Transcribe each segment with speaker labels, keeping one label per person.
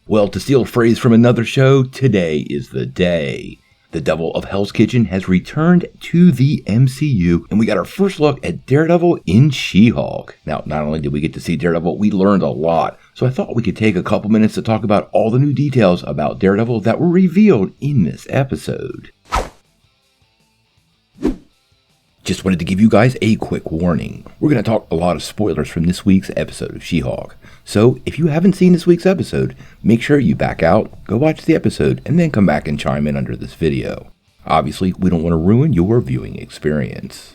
Speaker 1: Well, to steal a phrase from another show, today is the day. The Devil of Hell's Kitchen has returned to the MCU, and we got our first look at Daredevil in She-Hulk. Now, not only did we get to see Daredevil, we learned a lot, so I thought we could take a couple minutes to talk about all the new details about Daredevil that were revealed in this episode. Just wanted to give you guys a quick warning. We're going to talk a lot of spoilers from this week's episode of She-Hulk. So if you haven't seen this week's episode, make sure you back out, go watch the episode, and then come back and chime in under this video. Obviously, we don't want to ruin your viewing experience.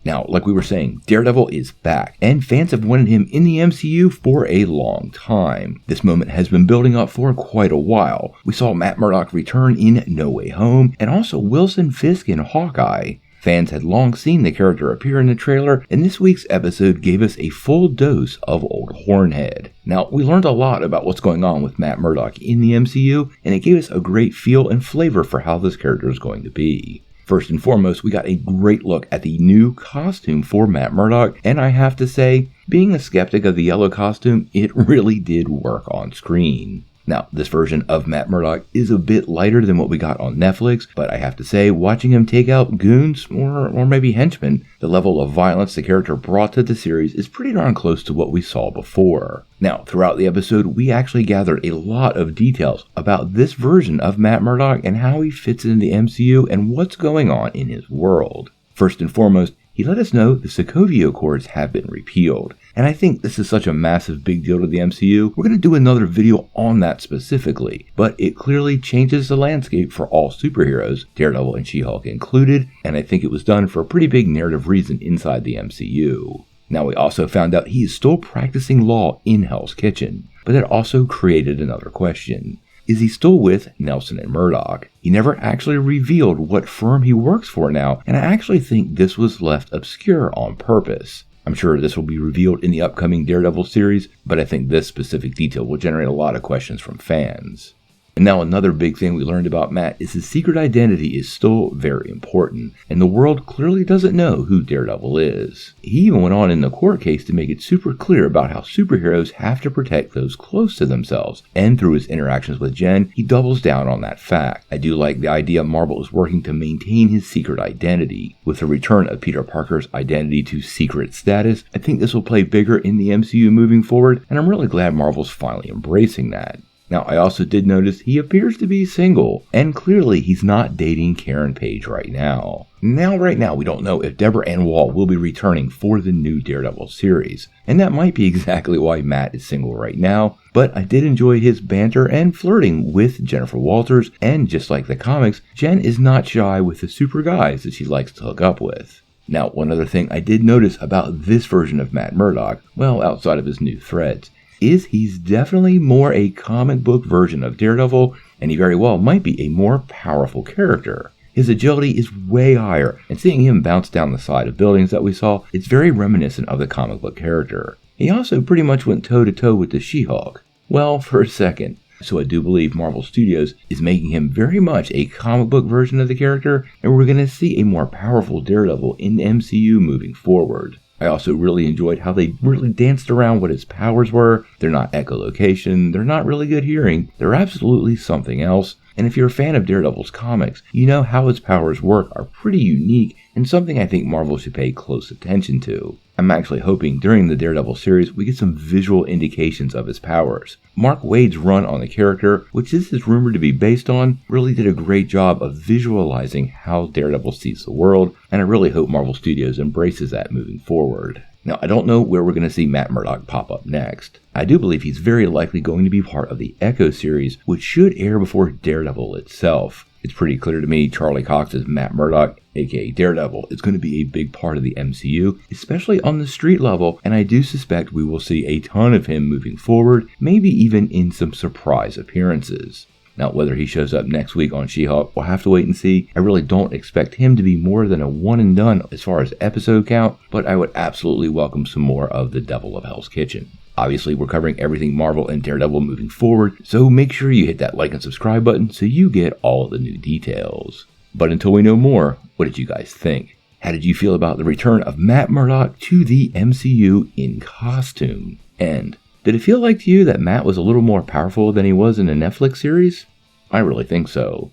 Speaker 1: Now, like we were saying, Daredevil is back, and fans have wanted him in the MCU for a long time. This moment has been building up for quite a while. We saw Matt Murdock return in No Way Home, and also Wilson Fisk in Hawkeye. Fans had long seen the character appear in the trailer, and this week's episode gave us a full dose of Old Hornhead. Now, we learned a lot about what's going on with Matt Murdock in the MCU, and it gave us a great feel and flavor for how this character is going to be. First and foremost, we got a great look at the new costume for Matt Murdock, and I have to say, being a skeptic of the yellow costume, it really did work on screen. Now, this version of Matt Murdock is a bit lighter than what we got on Netflix, but I have to say, watching him take out goons, or maybe henchmen, the level of violence the character brought to the series is pretty darn close to what we saw before. Now, throughout the episode, we actually gathered a lot of details about this version of Matt Murdock and how he fits into the MCU and what's going on in his world. First and foremost, he let us know the Sokovia Accords have been repealed. And I think this is such a massive big deal to the MCU, we're going to do another video on that specifically. But it clearly changes the landscape for all superheroes, Daredevil and She-Hulk included, and I think it was done for a pretty big narrative reason inside the MCU. Now, we also found out he is still practicing law in Hell's Kitchen, but that also created another question. Is he still with Nelson and Murdock? He never actually revealed what firm he works for now, and I actually think this was left obscure on purpose. I'm sure this will be revealed in the upcoming Daredevil series, but I think this specific detail will generate a lot of questions from fans. And now another big thing we learned about Matt is his secret identity is still very important, and the world clearly doesn't know who Daredevil is. He even went on in the court case to make it super clear about how superheroes have to protect those close to themselves, and through his interactions with Jen, he doubles down on that fact. I do like the idea Marvel is working to maintain his secret identity. With the return of Peter Parker's identity to secret status, I think this will play bigger in the MCU moving forward, and I'm really glad Marvel's finally embracing that. Now, I also did notice he appears to be single, and clearly he's not dating Karen Page right now. Right now, we don't know if Deborah Ann Woll will be returning for the new Daredevil series, and that might be exactly why Matt is single right now, but I did enjoy his banter and flirting with Jennifer Walters, and just like the comics, Jen is not shy with the super guys that she likes to hook up with. Now, one other thing I did notice about this version of Matt Murdock, well, outside of his new threads, is he's definitely more a comic book version of Daredevil, and he very well might be a more powerful character. His agility is way higher, and seeing him bounce down the side of buildings that we saw, it's very reminiscent of the comic book character. He also pretty much went toe-to-toe with the She-Hulk. Well, for a second. So I do believe Marvel Studios is making him very much a comic book version of the character, and we're going to see a more powerful Daredevil in the MCU moving forward. I also really enjoyed how they really danced around what his powers were. They're not echolocation, they're not really good hearing, they're absolutely something else. And if you're a fan of Daredevil's comics, you know how his powers work are pretty unique and something I think Marvel should pay close attention to. I'm actually hoping during the Daredevil series we get some visual indications of his powers. Mark Waid's run on the character, which this is rumored to be based on, really did a great job of visualizing how Daredevil sees the world, and I really hope Marvel Studios embraces that moving forward. Now, I don't know where we're going to see Matt Murdock pop up next. I do believe he's very likely going to be part of the Echo series, which should air before Daredevil itself. It's pretty clear to me Charlie Cox's Matt Murdock, aka Daredevil, is going to be a big part of the MCU, especially on the street level, and I do suspect we will see a ton of him moving forward, maybe even in some surprise appearances. Now, whether he shows up next week on She-Hulk, we'll have to wait and see. I really don't expect him to be more than a one and done as far as episode count, but I would absolutely welcome some more of the Devil of Hell's Kitchen. Obviously, we're covering everything Marvel and Daredevil moving forward, so make sure you hit that like and subscribe button so you get all of the new details. But until we know more, what did you guys think? How did you feel about the return of Matt Murdock to the MCU in costume? And Did it feel like to you that Matt was a little more powerful than he was in the Netflix series? I really think so.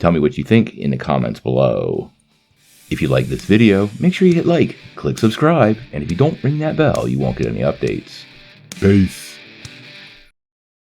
Speaker 1: Tell me what you think in the comments below. If you like this video, make sure you hit like, click subscribe, and if you don't ring that bell, you won't get any updates. Peace.